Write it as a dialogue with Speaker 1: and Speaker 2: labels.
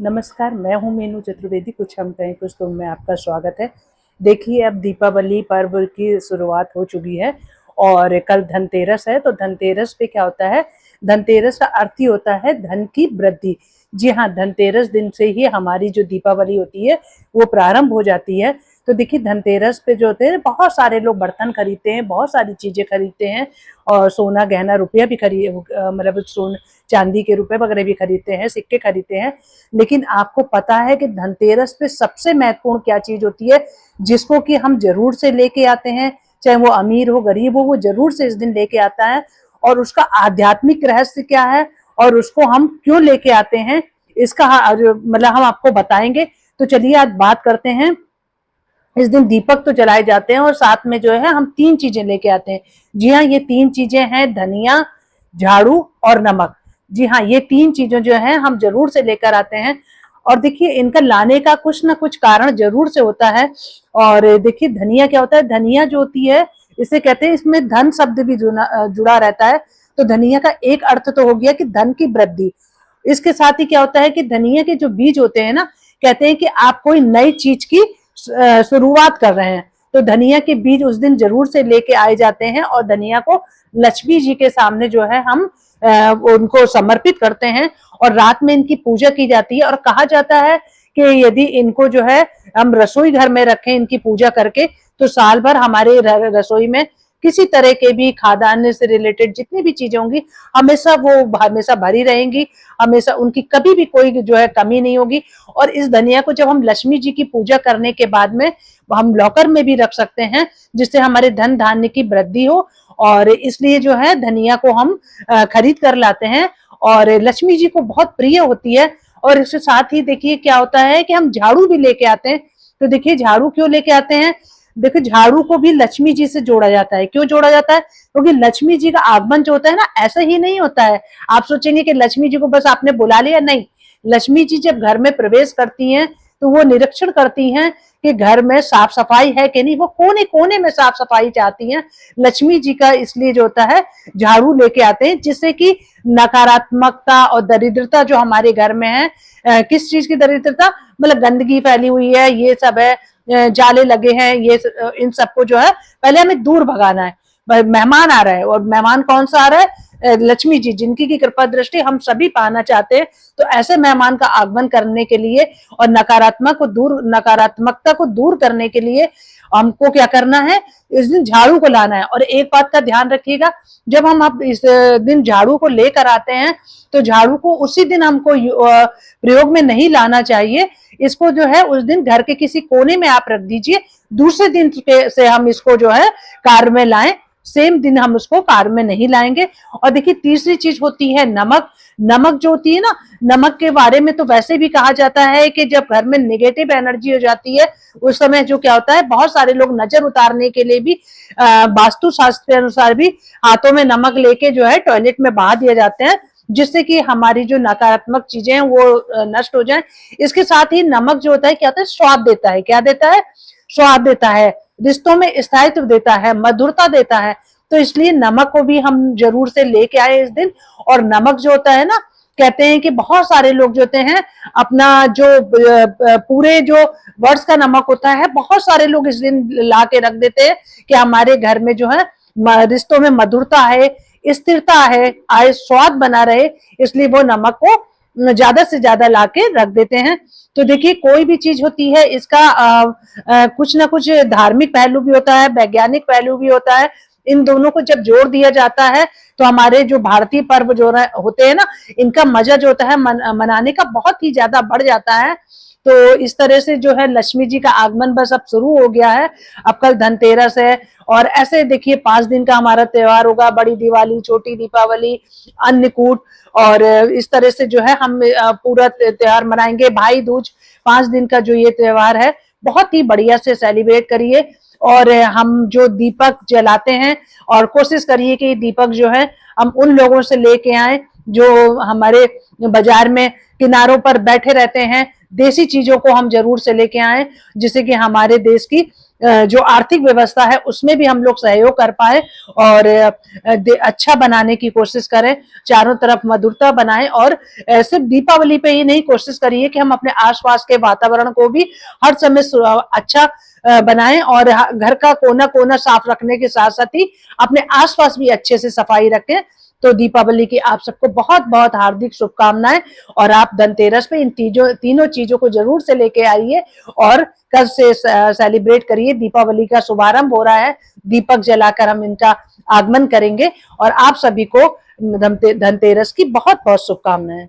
Speaker 1: नमस्कार, मैं हूँ मीनू चतुर्वेदी। कुछ हम कहें कुछ तुम में आपका स्वागत है। देखिए, अब दीपावली पर्व की शुरुआत हो चुकी है और कल धनतेरस है। तो धनतेरस पे क्या होता है, धनतेरस का अर्थ ही होता है धन की वृद्धि। जी हाँ, धनतेरस दिन से ही हमारी जो दीपावली होती है वो प्रारंभ हो जाती है। तो देखिए, धनतेरस पे जो होते हैं बहुत सारे लोग बर्तन खरीदते हैं, बहुत सारी चीजें खरीदते हैं और सोना गहना रुपया भी मतलब सोन चांदी के रुपए वगैरह भी खरीदते हैं, सिक्के खरीदते हैं। लेकिन आपको पता है कि धनतेरस पे सबसे महत्वपूर्ण क्या चीज होती है, जिसको कि हम जरूर से लेके आते हैं, चाहे वो अमीर हो गरीब हो, वो जरूर से इस दिन लेके आता है। और उसका आध्यात्मिक रहस्य क्या है और उसको हम क्यों लेके आते हैं, इसका मतलब हम आपको बताएंगे। तो चलिए आज बात करते हैं। इस दिन दीपक तो जलाए जाते हैं और साथ में जो है हम 3 चीजें लेके आते हैं। जी हाँ, ये 3 चीजें हैं धनिया, झाड़ू और नमक। जी हाँ, ये 3 चीजें जो है हम जरूर से लेकर आते हैं। और देखिए, इनका लाने का कुछ ना कुछ कारण जरूर से होता है। और देखिए, धनिया क्या होता है, धनिया जो होती है इसे कहते हैं, इसमें धन शब्द भी जुड़ा रहता है। तो धनिया का एक अर्थ तो हो गया कि धन की वृद्धि। इसके साथ ही क्या होता है कि धनिया के जो बीज होते हैं ना, कहते हैं कि आप कोई नई चीज की शुरुआत कर रहे हैं। तो धनिया के बीज उस दिन जरूर से लेके आए जाते हैं और धनिया को लक्ष्मी जी के सामने जो है हम उनको समर्पित करते हैं और रात में इनकी पूजा की जाती है। और कहा जाता है कि यदि इनको जो है हम रसोई घर में रखें इनकी पूजा करके, तो साल भर हमारे रसोई में किसी तरह के भी खाद्यान्न से रिलेटेड जितनी भी चीजें होंगी, हमेशा वो हमेशा भरी रहेंगी, हमेशा उनकी कभी भी कोई जो है कमी नहीं होगी। और इस धनिया को जब हम लक्ष्मी जी की पूजा करने के बाद में हम लॉकर में भी रख सकते हैं, जिससे हमारे धन धान्य की वृद्धि हो। और इसलिए जो है धनिया को हम खरीद कर लाते हैं और लक्ष्मी जी को बहुत प्रिय होती है। और इसके साथ ही देखिए क्या होता है कि हम झाड़ू भी लेके आते हैं। तो देखिए, झाड़ू क्यों लेके आते हैं, देखिए झाड़ू को भी लक्ष्मी जी से जोड़ा जाता है। क्यों जोड़ा जाता है, क्योंकि लक्ष्मी जी का आगमन जो होता है ना, ऐसे ही नहीं होता है। आप सोचेंगे कि लक्ष्मी जी को बस आपने बुला लिया, नहीं। लक्ष्मी जी जब घर में प्रवेश करती हैं तो वो निरीक्षण करती हैं कि घर में साफ सफाई है कि नहीं। वो कोने कोने में साफ सफाई चाहती हैं लक्ष्मी जी का, इसलिए जो होता है झाड़ू लेके आते हैं, जिससे कि नकारात्मकता और दरिद्रता जो हमारे घर में है, किस चीज की दरिद्रता, मतलब गंदगी फैली हुई है, ये सब है, जाले लगे हैं, ये इन सबको जो है पहले हमें दूर भगाना है। मेहमान आ रहा है और मेहमान कौन सा आ रहा है, लक्ष्मी जी, जिनकी की कृपा दृष्टि हम सभी पाना चाहते हैं। तो ऐसे मेहमान का आगमन करने के लिए और नकारात्मकता को दूर करने के लिए हमको क्या करना है, इस दिन झाड़ू को लाना है। और एक बात का ध्यान रखिएगा, जब हम अब इस दिन झाड़ू को लेकर आते हैं तो झाड़ू को उसी दिन हमको प्रयोग में नहीं लाना चाहिए। इसको जो है उस दिन घर के किसी कोने में आप रख दीजिए, दूसरे दिन से हम इसको जो है कार में लाएं, सेम दिन हम उसको कार में नहीं लाएंगे। और देखिए, तीसरी चीज होती है नमक। नमक जो होती है ना, नमक के बारे में तो वैसे भी कहा जाता है कि जब घर में नेगेटिव एनर्जी हो जाती है, उस समय जो क्या होता है, बहुत सारे लोग नजर उतारने के लिए भी वास्तु शास्त्र के अनुसार भी हाथों में नमक लेके जो है टॉयलेट में बहा दिए जाते हैं, जिससे कि हमारी जो नकारात्मक चीजें हैं वो नष्ट हो जाए। इसके साथ ही नमक जो होता है क्या होता है, स्वाद देता है। क्या देता है, स्वाद देता है, रिश्तों में स्थायित्व देता है, मधुरता देता है। तो इसलिए नमक को भी हम जरूर से लेके आए इस दिन। और नमक जो होता है ना, कहते हैं कि बहुत सारे लोग जो होते हैं अपना जो पूरे जो वर्ष का नमक होता है, बहुत सारे लोग इस दिन ला के रख देते हैं कि हमारे घर में जो है रिश्तों में मधुरता है, स्थिरता है, आय स्वाद बना रहे, इसलिए वो नमक को ज्यादा से ज्यादा ला के रख देते हैं। तो देखिए, कोई भी चीज होती है इसका कुछ ना कुछ धार्मिक पहलू भी होता है, वैज्ञानिक पहलू भी होता है। इन दोनों को जब जोड़ दिया जाता है तो हमारे जो भारतीय पर्व जो होते हैं ना, इनका मजा जो होता है मनाने का बहुत ही ज्यादा बढ़ जाता है। तो इस तरह से जो है लक्ष्मी जी का आगमन बस अब शुरू हो गया है। अब कल धनतेरस है और ऐसे देखिए 5 दिन का हमारा त्योहार होगा, बड़ी दिवाली, छोटी दीपावली, अन्नकूट। और इस तरह से जो है हम पूरा त्योहार मनाएंगे। भाई दूज 5 दिन का जो ये त्योहार है, बहुत ही बढ़िया से सेलिब्रेट करिए। और हम जो दीपक जलाते हैं, और कोशिश करिए कि दीपक जो है हम उन लोगों से लेके आए जो हमारे बाजार में किनारों पर बैठे रहते हैं। देसी चीजों को हम जरूर से लेके आए, जिससे कि हमारे देश की जो आर्थिक व्यवस्था है उसमें भी हम लोग सहयोग कर पाए और अच्छा बनाने की कोशिश करें, चारों तरफ मधुरता बनाएं। और सिर्फ दीपावली पे ही नहीं, कोशिश करिए कि हम अपने आसपास के वातावरण को भी हर समय अच्छा बनाएं और घर का कोना कोना साफ रखने के साथ साथ ही अपने आसपास भी अच्छे से सफाई रखें। तो दीपावली की आप सबको बहुत बहुत हार्दिक शुभकामनाएं और आप धनतेरस पे इन तीनों चीजों को जरूर से लेके आइए और कल से सेलिब्रेट करिए। दीपावली का शुभारंभ हो रहा है, दीपक जलाकर हम इनका आगमन करेंगे और आप सभी को धनतेरस की बहुत बहुत शुभकामनाएं।